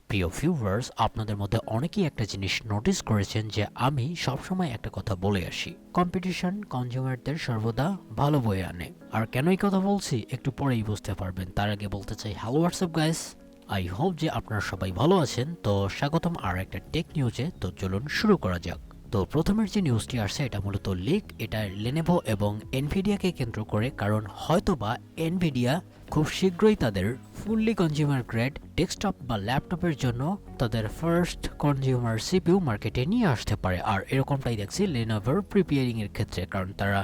প্রিয় ভিউয়ার্স, আপনাদের মধ্যে অনেকেই একটা জিনিস নোটিস করেছেন যে আমি সবসময় একটা কথা বলে আসি, কম্পিটিশন কনজিউমারদের সর্বদা ভালো বয়ে আনে। আর কেন এই কথা বলছি একটু পরেই বুঝতে পারবেন। তার আগে বলতে চাই, hello WhatsApp guys, I hope যে আপনারা সবাই ভালো আছেন। তো স্বাগতম আর একটা টেক নিউজে। তো চলুন শুরু করা যাক। তো প্রথমের যে নিউজটি আসছে এটা মূলত লিক, এটা লেনোভো এবং এনভিডিয়াকে কেন্দ্র করে, কারণ হয়তোবা এনভিডিয়া খুব শীঘ্রই তাদের ফুললি কনজিউমার গ্রেড ডেস্কটপ বা ল্যাপটপের জন্য তাদের ফার্স্ট কনজিউমার সিপিইউ মার্কেটে নিয়ে আসতে পারে। আর এরকমটাই দেখছি লেনোভোর প্রিপেয়ারিং এর ক্ষেত্রে, কারণ তারা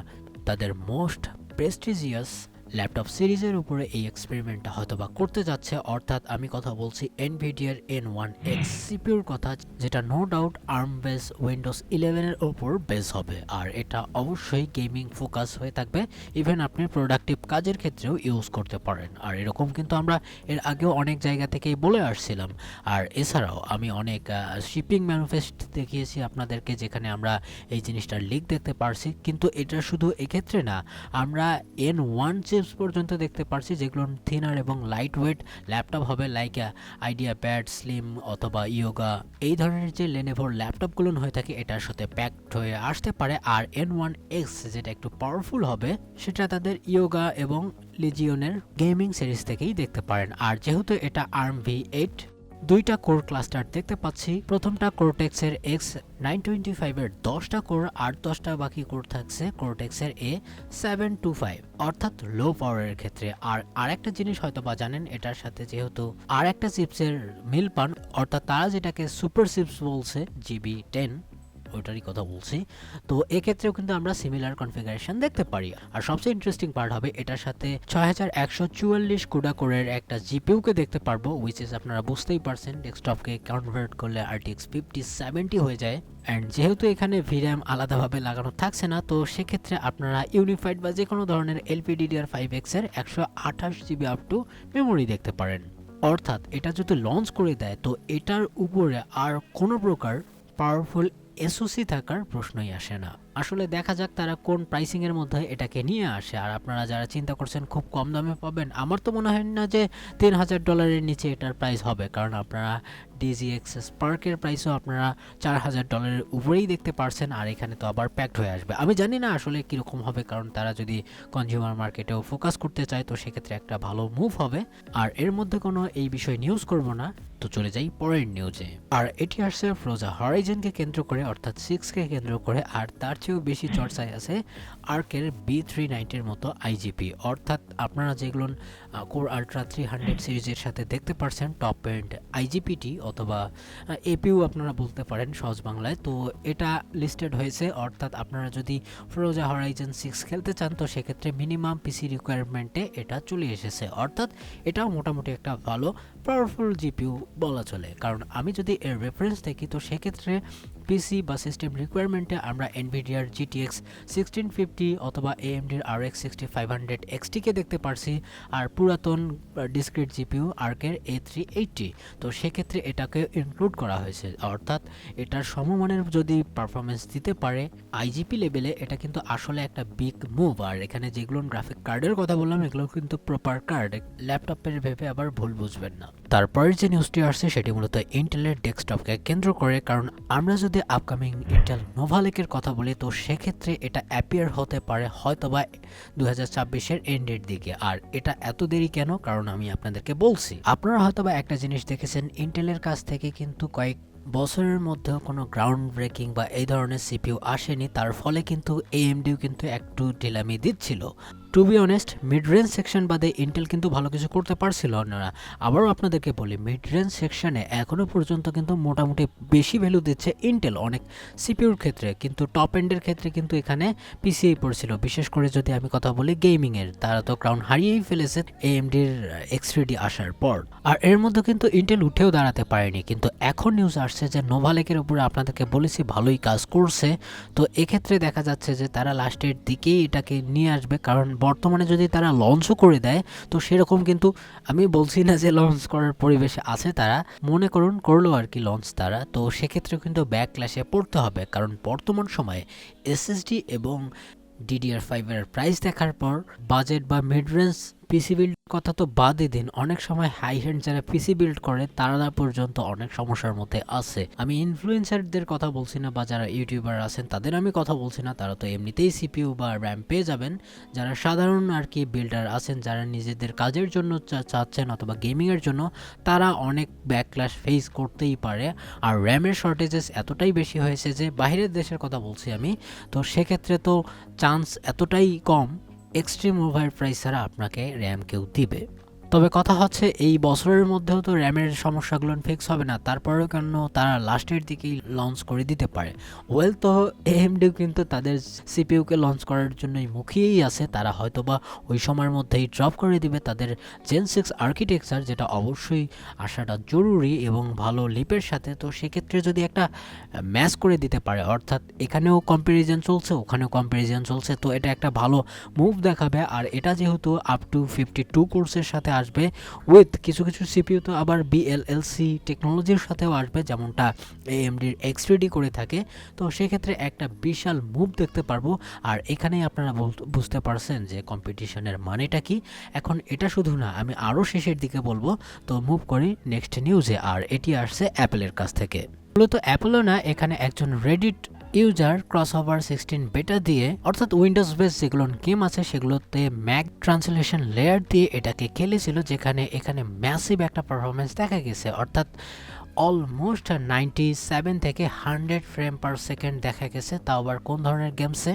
তাদের মোস্ট প্রেস্টিজিয়াস ল্যাপটপ সিরিজের উপরে এই এক্সপেরিমেন্টটা হয়তোবা করতে যাচ্ছে। অর্থাৎ আমি কথা বলছি এনভিডিয়ার N1X সিপিইউর কথা, যেটা no doubt ARM base Windows 11 এর উপর বেস হবে। আর এটা অবশ্যই গেমিং ফোকাস হয়ে থাকবে, ইভেন আপনি প্রোডাক্টিভ কাজের ক্ষেত্রেও ইউজ করতে পারেন। আর এরকম কিন্তু আমরা এর আগেও অনেক জায়গা থেকেই বলে আসছিলাম। আর এছাড়াও আমি অনেক শিপিং ম্যানুফেস্ট দেখিয়েছি আপনাদেরকে, যেখানে আমরা এই জিনিসটার লিক দেখতে পারছি। কিন্তু এটা শুধু এক্ষেত্রে না, আমরা N1 চিপস পর্যন্ত দেখতে পারছি, যেগুলো থিনার এবং লাইট ওয়েট ল্যাপটপ হবে, লাইক আইডিয়া প্যাড স্লিম অথবা ইয়োগা। এই ধরনের যে লেনোভোর ল্যাপটপগুলো হয়ে থাকে এটার সাথে প্যাকড হয়ে আসতে পারে। আর N1X যেটা একটু পাওয়ারফুল হবে, সেটা তাদের ইয়োগা এবং লিজিয়নের গেমিং সিরিজ থেকেই দেখতে পারেন। আর যেহেতু এটা আর্ম V8 দুইটা কোর ক্লাস্টার দেখতে পাচ্ছি, প্রথমটা কোরটেক্সের X925 এর 10টা কোর আর 10টা বাকি কোর থাকছে কোরটেক্সের A725, অর্থাৎ লো পাওয়ারের ক্ষেত্রে। আর আরেকটা জিনিস হয়তো বা জানেন, এটার সাথে যেহেতু আর একটা চিপসের মিল পান, অর্থাৎ তারা যেটাকে সুপার চিপস বলছে GB10, ওইটারই কথা বলছি। তো এক্ষেত্রেও কিন্তু আমরা সিমিলার কনফিগারেশন দেখতে পারি। আর সবচেয়ে ইন্টারেস্টিং পার্ট হবে এটার সাথে 6144 কুডা কোরের একটা জিপিইউকে দেখতে পারবো, উইচ ইজ আপনারা বুঝতেই পারছেন ডেস্কটপকে কনভার্ট করলে RTX 5070 হয়ে যায়। অ্যান্ড যেহেতু এখানে ভিরাম আলাদাভাবে লাগানো থাকছে না, তো সেক্ষেত্রে আপনারা ইউনিফাইড বা যে কোনো ধরনের LPDDR5X এর 128GB আপ টু মেমোরি দেখতে পারেন। অর্থাৎ এটা যদি লঞ্চ করে দেয়, তো এটার উপরে আর কোনো প্রকার পাওয়ারফুল এসওসি থাকার প্রশ্নই আসে না। আসলে দেখা যাক তারা কোন প্রাইসিং এর মধ্যে এটাকে নিয়ে আসে। আর আপনারা যারা চিন্তা করছেন খুব কম দামে পাবেন, আমার তো মনে হয় না যে $3000 নিচে এটার প্রাইস হবে, কারণ আপনারা DGX স্পার্কের প্রাইসও আপনারা $4000 উপরেই দেখতে পারছেন। আর এখানে তো আবার প্যাকড হয়ে আসবে। আমি জানি না আসলে কিরকম হবে, কারণ তারা যদি কনজিউমার মার্কেটেও ফোকাস করতে চায়, তো সেক্ষেত্রে একটা ভালো মুভ হবে। আর এর মধ্যে কোনো এই বিষয় নিউজ করব না, তো চলে যাই পরের নিউজে। আর এটি আসছে ফ্রোজা হরাইজনকে কেন্দ্র করে, অর্থাৎ 6কে কেন্দ্র করে। আর তার চেয়েও বেশি চর্চায় আছে আর্কের B390 এর মতো আইজিপি, অর্থাৎ আপনারা যেগুলো কোর আল্ট্রা 300 সিরিজের সাথে দেখতে পারছেন টপ এন্ড আইজিপিটি অথবা এপিইউ আপনারা বলতে পারেন সহজ বাংলায়। তো এটা লিস্টেড হয়েছে, অর্থাৎ আপনারা যদি ফ্রোজা হরাইজন 6 খেলতে চান, তো সেক্ষেত্রে মিনিমাম পিসি রিকোয়ারমেন্টে এটা চলে এসেছে। অর্থাৎ এটাও মোটামুটি একটা ভালো পাওয়ারফুল জিপিইউ বলা চলে। কারণ আমি যদি এর রেফারেন্স দেখি, তো সেক্ষেত্রে পিসি বা সিস্টেম রিকোয়ারমেন্টে আমরা এনভিডিআর GTX 1650 অথবা AMDর RX 6500 XT-কে দেখতে পারছি। আর পুরাতন ডিসক্রিট জিপিইউ আর্কের A380, তো সেক্ষেত্রে এটাকে ইনক্লুড করা হয়েছে। অর্থাৎ এটার সমমানের যদি পারফরমেন্স দিতে পারে আইজিপি লেভেলে, এটা কিন্তু আসলে একটা বিগ মুভ। আর এখানে যেগুলো গ্রাফিক কার্ডের কথা বললাম, এগুলো কিন্তু প্রপার কার্ড, ল্যাপটপের ভেবে আবার ভুল বুঝবেন না। তারপরের যে নিউজটি আসছে সেটি মূলত ইন্টেলের ডেস্কটপকে কেন্দ্র করে, কারণ আমরা যদি আপকামিং ইন্টেল নোভা লেকের কথা বলি, তো সেক্ষেত্রে এটা অ্যাপিয়ার হতে পারে হয়তোবা 2026-এর এন্ডের দিকে। আর এটা এত দেরি কেন, কারণ আমি আপনাদেরকে বলছি। আপনারা হয়তোবা একটা জিনিস দেখেছেন, ইন্টেলের কাছ থেকে কিন্তু কয়েক বছরের মধ্যেও কোনো গ্রাউন্ড ব্রেকিং বা এই ধরনের সিপিইউ আসেনি। তার ফলে কিন্তু AMDও কিন্তু একটু ঢিলামি দিচ্ছিল। To be honest, mid range section বাদে ইন্টেল কিন্তু ভালো কিছু করতে পারছিল না। আবারও আপনাদেরকে বলি, মিড রেঞ্জ সেকশনে এখনও পর্যন্ত কিন্তু মোটামুটি বেশি ভ্যালু দিচ্ছে ইন্টেল অনেক সিপিইউর ক্ষেত্রে, কিন্তু টপ এন্ডের ক্ষেত্রে কিন্তু এখানে পিছিয়েই পড়ছিল। বিশেষ করে যদি আমি কথা বলি গেমিংয়ের, তারা তো গ্রাউন্ড হারিয়েই ফেলেছে AMDর X3D আসার পর। আর এর মধ্যে কিন্তু ইন্টেল উঠেও দাঁড়াতে পারেনি। কিন্তু এখন নিউজ আসছে যে নোভা লেকের উপরে আপনাদেরকে বলেছি ভালোই কাজ করছে। তো এক্ষেত্রে দেখা যাচ্ছে যে তারা লাস্টের দিকেই এটাকে নিয়ে আসবে, কারণ বর্তমানে যদি তারা লঞ্চও করে দেয়, তো সেরকম কিন্তু আমি বলছি না যে লঞ্চ করার পরিবেশে আছে তারা, মনে করুন করলো আর কি লঞ্চ তারা, তো সেক্ষেত্রে কিন্তু ব্যাকক্ল্যাশে পড়তে হবে। কারণ বর্তমান সময়ে SSD এবং DDR5 এর প্রাইস দেখার পর বাজেট বা মিড রেঞ্জ পিসি বিল্ড কথা তো বাদই দিন, অনেক সময় হাই হ্যান্ড যারা পিসি বিল্ড করে তারা পর্যন্ত অনেক সমস্যার মধ্যে আছে। আমি ইনফ্লুয়েন্সারদের কথা বলছি না বা যারা ইউটিউবার আছেন তাদের আমি কথা বলছি না, তারা তো এমনিতেই সিপিইউ বা র্যাম পেয়ে যাবেন। যারা সাধারণ আর কি বিল্ডার আছেন, যারা নিজেদের কাজের জন্য চাচ্ছেন অথবা গেমিংয়ের জন্য, তারা অনেক ব্যাকক্লাশ ফেস করতেই পারে। আর র্যামের শর্টেজেস এতটাই বেশি হয়েছে যে বাইরের দেশের কথা বলছি আমি, তো সেক্ষেত্রে তো চান্স এতটাই কম এক্সট্রিম ওভার প্রাইস ছাড়া আপনাকে র্যাম কেউ দিবে। তবে কথা হচ্ছে এই বছরের মধ্যেও তো র্যামের সমস্যাগুলো ফিক্স হবে না, তারপরেও কেন তারা লাস্টের দিকেই লঞ্চ করে দিতে পারে। ওয়েল, তো এএমডিও কিন্তু তাদের সিপিইউকে লঞ্চ করার জন্যই মুখিয়েই আছে, তারা হয়তোবা ওই সময়ের মধ্যেই ড্রপ করে দিবে তাদের জেন 6 আর্কিটেকচার, যেটা অবশ্যই আসাটা জরুরি এবং ভালো লিপের সাথে। তো সেক্ষেত্রে যদি একটা ম্যাচ করে দিতে পারে, অর্থাৎ এখানেও কম্প্যারিজন চলছে ওখানেও কম্প্যারিজন চলছে, তো এটা একটা ভালো মুভ দেখাবে। আর এটা যেহেতু আপ টু 52 কোর্সের সাথে আসবে, উইথ কিছু কিছু সিপিইউ তো আবার বিএলএলসি টেকনোলজির সাথেও আসবে, যেমনটা এএমডির এক্স3ডি করে থাকে। তো সেক্ষেত্রে একটা বিশাল মুভ দেখতে পারবো। আর এখানেই আপনারা বুঝতে পারছেন যে কম্পিটিশনের মানেটা কি। এখন এটা শুধু না, আমি আরও শেষের দিকে বলবো। তো মুভ করি নেক্সট নিউজে, আর এটি আসছে অ্যাপেলের কাছ থেকে। মূলত অ্যাপেলও না, এখানে একজন রেডিট ইউজার ক্রসওভার 16 বেটা দিয়ে, অর্থাৎ উইন্ডোজ বেস যেগুলো গেম আছে সেগুলোতে ম্যাক ট্রান্সলেশন লেয়ার দিয়ে এটাকে খেলেছিল, যেখানে এখানে ম্যাসিভ একটা পারফরমেন্স দেখা গেছে, অর্থাৎ অলমোস্ট 97 থেকে 100 ফ্রেম পার সেকেন্ড দেখা গেছে। তাও আবার কোন ধরনের গেমসে?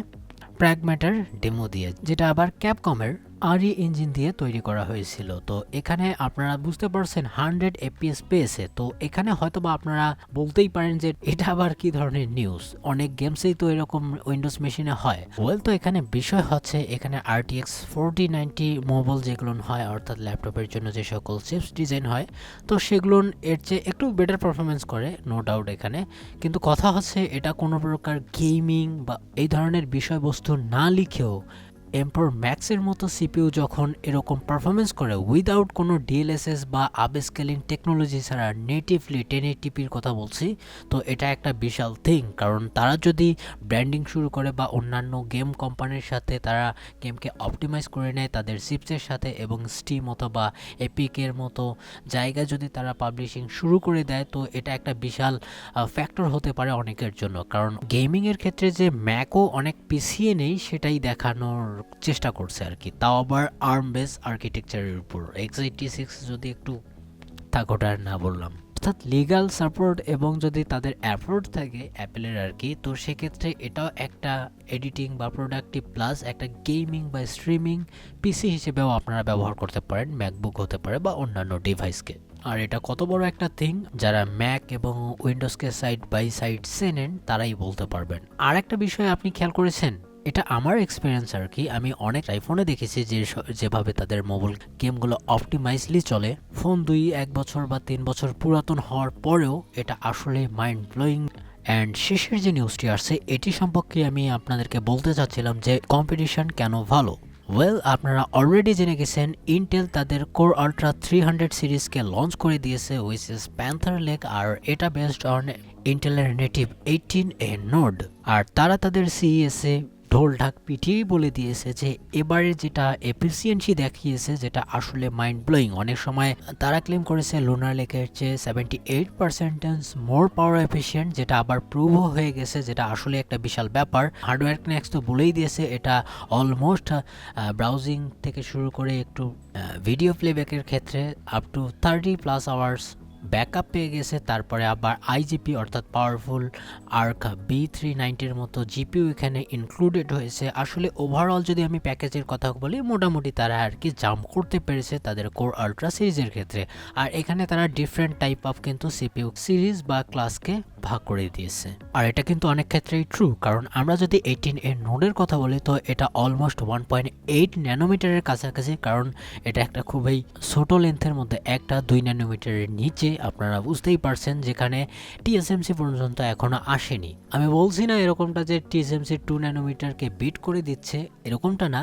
প্র্যাগম্যাটার ডেমো দিয়ে, যেটা আবার ক্যাপকমের আরই ইঞ্জিন দিয়ে তৈরি করা হয়েছিল। তো এখানে আপনারা বুঝতে পারছেন 100 এফপিএস পেয়েছে। তো এখানে হয়তোবা আপনারা বলতেই পারেন যে এটা আবার কি ধরনের নিউজ, অনেক গেমসেই তো এরকম উইন্ডোজ মেশিনে হয়। ওয়েল, তো এখানে বিষয় হচ্ছে এখানে RTX 4090 মোবাইল যেগুলো হয়, অর্থাৎ ল্যাপটপের জন্য যে সকল চিপস ডিজাইন হয়, তো সেগুলো এর চেয়ে একটু বেটার পারফরমেন্স করে, নো ডাউট এখানে। কিন্তু কথা হচ্ছে এটা কোনো প্রকার গেমিং বা এই ধরনের বিষয়বস্তু না লিখেও এম্পর ম্যাক্সের মতো সিপিইউ যখন এরকম পারফরমেন্স করে উইদাউট কোনো ডিএলএসএস বা আপস্কেলিং টেকনোলজি ছাড়া নেটিভলি 1080pর কথা বলছি, তো এটা একটা বিশাল থিং। কারণ তারা যদি ব্র্যান্ডিং শুরু করে বা অন্যান্য গেম কোম্পানির সাথে তারা গেমকে অপটিমাইজ করে নেয় তাদের চিপসের সাথে, এবং স্টিম অথবা এপিকের মতো জায়গায় যদি তারা পাবলিশিং শুরু করে দেয়, তো এটা একটা বিশাল ফ্যাক্টর হতে পারে অনেকের জন্য। কারণ গেমিংয়ের ক্ষেত্রে যে ম্যাকও অনেক পিছিয়ে নেই সেটাই দেখানোর চেষ্টা করছে আর কি, তাও আবার আর্ম বেস আর্কিটেকচারের উপর। x86 যদি একটু থাকোটা না বললাম, অর্থাৎ লিগাল সাপোর্ট এবং যদি তাদের অ্যাফোর্ড থাকে অ্যাপেলের আর কি, তো সেক্ষেত্রে এটাও একটা এডিটিং বা প্রোডাক্টিভ প্লাস একটা গেমিং বা স্ট্রিমিং পিসি হিসেবেও আপনারা ব্যবহার করতে পারেন, ম্যাকবুক হতে পারে বা অন্যান্য ডিভাইসকে। আর এটা কত বড় একটা থিং, যারা ম্যাক এবং উইন্ডোজকে সাইড বাই সাইড চেনেন তারাই বলতে পারবেন। আর একটা বিষয় আপনি খেয়াল করেছেন, এটা আমার এক্সপিরিয়েন্স আর কি, আমি অনেক আইফোনে দেখেছি যে যেভাবে তাদের মোবাইল গেমগুলো অপটিমাইজলি চলে, ফোন 1 বছর বা 3 বছর পুরাতন হওয়ার পরেও এটা আসলে মাইন্ড ব্লোয়িং। অ্যান্ড শেষের যে নিউজটি আসছে এটি সম্পর্কে আমি আপনাদেরকে বলতে চাচ্ছিলাম যে কম্পিটিশন কেন ভালো। ওয়েল, আপনারা অলরেডি জেনে গেছেন ইন্টেল তাদের কোর আল্ট্রা 300 সিরিজকে লঞ্চ করে দিয়েছে, উইচ ইজ প্যান্থার লেক, আর এটা বেসড অন ইন্টেলের নেটিভ 18A নোড। আর তারা তাদের সিইএসএ ঢোল ঢাক পিটিয়েই বলে দিয়েছে যে এবারে যেটা এফিসিয়েন্সি দেখিয়েছে যেটা আসলে মাইন্ড ব্লোয়িং। অনেক সময় তারা ক্লেম করেছে লুনার লেকের চেয়ে 78% মোর পাওয়ার এফিসিয়েন্ট, যেটা আবার প্রুভও হয়ে গেছে, যেটা আসলে একটা বিশাল ব্যাপার। হার্ডওয়্যার নেক্সট তো বলেই দিয়েছে এটা অলমোস্ট ব্রাউজিং থেকে শুরু করে একটু ভিডিও প্লেব্যাকের ক্ষেত্রে আপ টু 30+ আওয়ার্স ব্যাকআপ পেয়ে গেছে। তারপরে আবার আইজিপি অর্থাৎ পাওয়ারফুল আর্ক B390 মতো জিপিইউ এখানে ইনক্লুডেড হয়েছে। আসলে ওভারঅল যদি আমি প্যাকেজের কথা বলি, মোটামুটি তারা আর কি জাম্প করতে পেরেছে তাদের কোর আল্ট্রা সিরিজের ক্ষেত্রে। আর এখানে তারা ডিফারেন্ট টাইপ অফ কিন্তু সিপিইউ সিরিজ বা ক্লাসকে ভাগ করে দিয়েছে। আর এটা কিন্তু অনেক ক্ষেত্রেই ট্রু, কারণ আমরা যদি 18A নোডের কথা বলি তো এটা অলমোস্ট 1.8 ন্যানোমিটারের কাছাকাছি, কারণ এটা একটা খুবই ছোট লেন্থের মধ্যে একটা 2 ন্যানোমিটারের নিচে, আপনারা বুঝতেই পারছেন, যেখানে টিএসএমসি পর্যন্ত এখনো আসেনি। আমি বলছি না এরকমটা যে টিএসএমসি 2 ন্যানোমিটারকে বিট করে দিচ্ছে, এরকমটা না,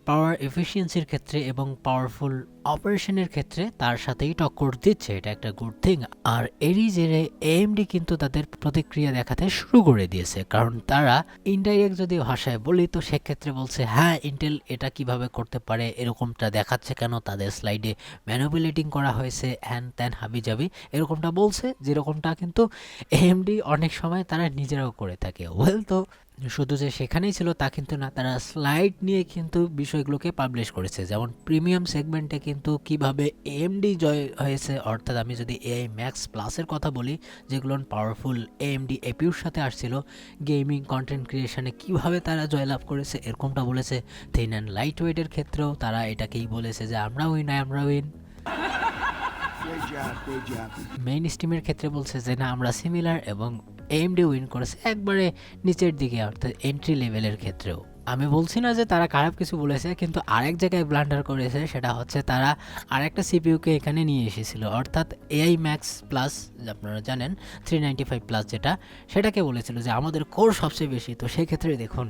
পাওয়ার এফিসিয়েন্সির ক্ষেত্রে এবং পাওয়ারফুল অপারেশনের ক্ষেত্রে তার সাথেই টক্কর দিচ্ছে, এটা একটা গুড থিং। আর এরই জেরে এএমডি কিন্তু তাদের প্রতিক্রিয়া দেখাতে শুরু করে দিয়েছে, কারণ তারা ইনডাইরেক্ট যদি ভাষায় বলি তো সেক্ষেত্রে বলছে হ্যাঁ ইন্টেল এটা কিভাবে করতে পারে, এরকমটা দেখাচ্ছে কেন, তাদের স্লাইডে ম্যানিপুলেটিং করা হয়েছে, হ্যান ত্যান হাবিজাবি এরকমটা বলছে, যেরকমটা কিন্তু এএমডি অনেক সময় তারা নিজেরাও করে থাকে। ওয়েল, তো শুধু যে সেখানেই ছিল তা কিন্তু না, তারা স্লাইড নিয়ে কিন্তু বিষয়গুলোকে পাবলিশ করেছে, যেমন প্রিমিয়াম সেগমেন্টে কিন্তু কিভাবে এএমডি জয় হয়েছে, অর্থাৎ আমি যদি এআই ম্যাক্স প্লাসের কথা বলি, যেগুলো পাওয়ারফুল এএমডি এপিউর সাথে আসছিল, গেমিং কন্টেন্ট ক্রিয়েশনে কিভাবে তারা জয়লাভ করেছে এরকমটা বলেছে। থিন অ্যান্ড লাইট ওয়েটের ক্ষেত্রেও তারা এটাকেই বলেছে যে আমরা উইন, আমরা উইন। মেইন স্ট্রিমের ক্ষেত্রে বলছে যে না আমরা সিমিলার, এবং এএমডি উইন করেছে একবারে নিচের দিকে, অর্থাৎ এন্ট্রি লেভেলের ক্ষেত্রেও। আমি বলছি না যে তারা খারাপ কিছু বলেছে, কিন্তু আরেক জায়গায় ব্লান্ডার করেছে, সেটা হচ্ছে তারা আরেকটা সিপিইউকে এখানে নিয়ে এসেছিল, অর্থাৎ এআই ম্যাক্স প্লাস, আপনারা জানেন 395 প্লাস যেটা, সেটাকে বলেছিল যে আমাদের কোর সবচেয়ে বেশি। তো সেই ক্ষেত্রে দেখুন,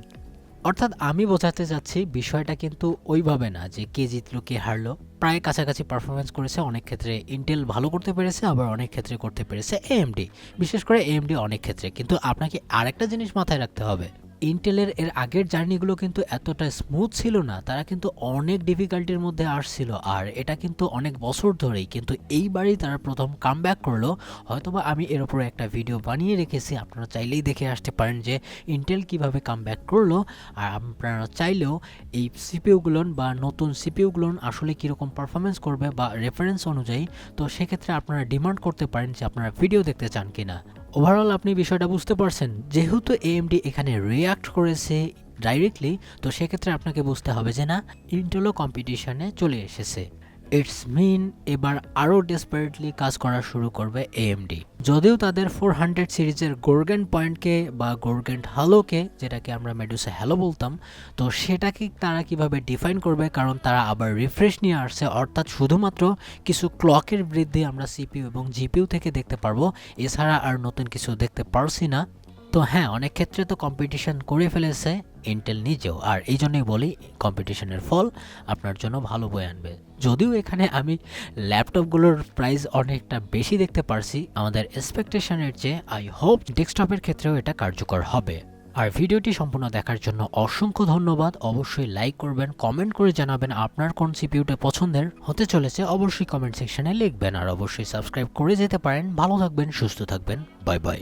অর্থাৎ আমি বোঝাতে চাচ্ছি বিষয়টা কিন্তু ওইভাবে না যে কে জিতলো কে হারলো, প্রায় কাছাকাছি পারফরমেন্স করেছে। অনেক ক্ষেত্রে ইন্টেল ভালো করতে পেরেছে, আবার অনেক ক্ষেত্রে করতে পেরেছে এএমডি, বিশেষ করে এএমডি অনেক ক্ষেত্রে। কিন্তু আপনাকে আরেকটা জিনিস মাথায় রাখতে হবে, ইন্টেলের এর আগের জার্নিগুলো কিন্তু এতটা স্মুথ ছিল না, তারা কিন্তু অনেক ডিফিকাল্টির মধ্যে আসছিল, আর এটা কিন্তু অনেক বছর ধরেই, কিন্তু এইবারই তারা প্রথম কামব্যাক করলো। হয়তোবা আমি এর উপরে একটা ভিডিও বানিয়ে রেখেছি, আপনারা চাইলেই দেখে আসতে পারেন যে ইন্টেল কিভাবে কামব্যাক করলো। আর আপনারা চাইলেও এই সিপিইউগুলোন বা নতুন সিপিইউগুলোন আসলে কীরকম পারফরমেন্স করবে বা রেফারেন্স অনুযায়ী, তো সেক্ষেত্রে আপনারা ডিমান্ড করতে পারেন যে আপনারা ভিডিও দেখতে চান কিনা। ওভারঅল আপনি বিষয়টা বুঝতে পারছেন, যেহেতু এএমডি এখানে রিয়াক্ট করেছে ডাইরেক্টলি, তো সেক্ষেত্রে আপনাকে বুঝতে হবে যে না ইন্টেলও কম্পিটিশনে চলে এসেছে। ইটস মিন এবার আরও ডেসপারেটলি কাজ করা শুরু করবে এএমডি। যদিও তাদের 400 সিরিজের গোর্গেন পয়েন্টকে বা গোর্গেন হ্যালোকে, যেটাকে আমরা মেডুসা হ্যালো বলতাম, তো সেটাকে তারা কিভাবে ডিফাইন করবে, কারণ তারা আবার রিফ্রেশ নিয়ে আসছে, অর্থাৎ শুধুমাত্র কিছু ক্লকের বৃদ্ধি আমরা সিপিইউ এবং জিপিইউ থেকে দেখতে পারবো, এছাড়া আর নতুন কিছু দেখতে পারছি না। তো হ্যাঁ, অনেক ক্ষেত্রে তো কম্পিটিশন করে ফেলেছে ইন্টেল নিজেও, আর এই জন্যই বলি কম্পিটিশনের ফল আপনার জন্য ভালো বয়ে আনবে। যদিও এখানে আমি ল্যাপটপগুলোর প্রাইস অনেকটা বেশি দেখতে পারছি আমাদের এক্সপেকটেশনের চেয়ে, আই হোপ ডেস্কটপের ক্ষেত্রেও এটা কার্যকর হবে। আর ভিডিওটি সম্পূর্ণ দেখার জন্য অসংখ্য ধন্যবাদ। অবশ্যই লাইক করবেন, কমেন্ট করে জানাবেন আপনার কোন সিপিইউটা পছন্দের হতে চলেছে, অবশ্যই কমেন্ট সেকশনে লিখবেন, আর অবশ্যই সাবস্ক্রাইব করে যেতে পারেন। ভালো থাকবেন, সুস্থ থাকবেন, বাই বাই।